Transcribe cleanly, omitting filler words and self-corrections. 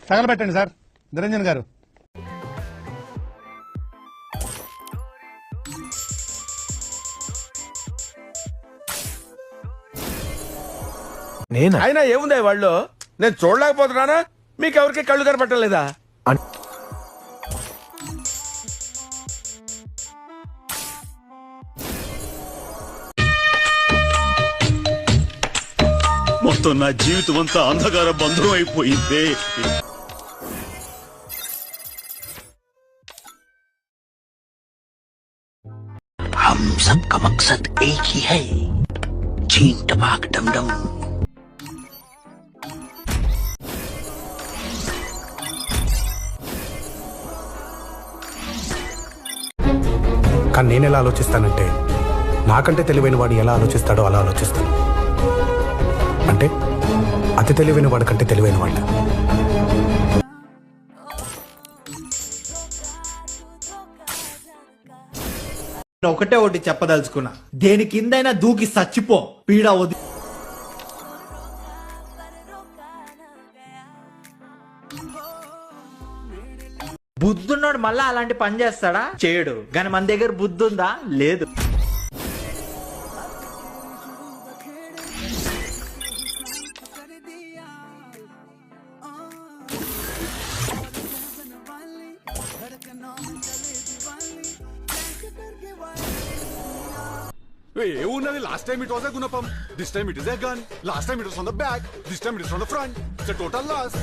తగలబెట్టండి sir. Niranjan గారు నేనా? అయినా ఏముంది వాళ్ళు, నేను చూడలేకపోతున్నానా? మీకు ఎవరికి కళ్ళు కనపట్టలేదా? మొత్తం నా జీవితం అంతా అంధకార బంధం అయిపోయింది. हम सब का मकसद एक ही है, चीन टपाक डमडम। కానీ నేను ఎలా ఆలోచిస్తానంటే, నాకంటే తెలివైన వాడు ఎలా ఆలోచిస్తాడో అలా ఆలోచిస్తాను. అంటే అతి తెలివైన వాడి కంటే తెలివైన వాళ్ళ. ఒకటి చెప్పదలుచుకున్నా, దేని కిందైనా దూకి సచ్చిపో, పీడా వది. బుద్ధున్నాడు మళ్ళా అలాంటి పని చేస్తాడా? చేయడు. కానీ మన దగ్గర బుద్ధి ఉందా? లేదు. ఏమున్నది? Last time it was a గుణపం, this time it is a gun. Last time it was on the back, this time it is on the front. It's a total loss.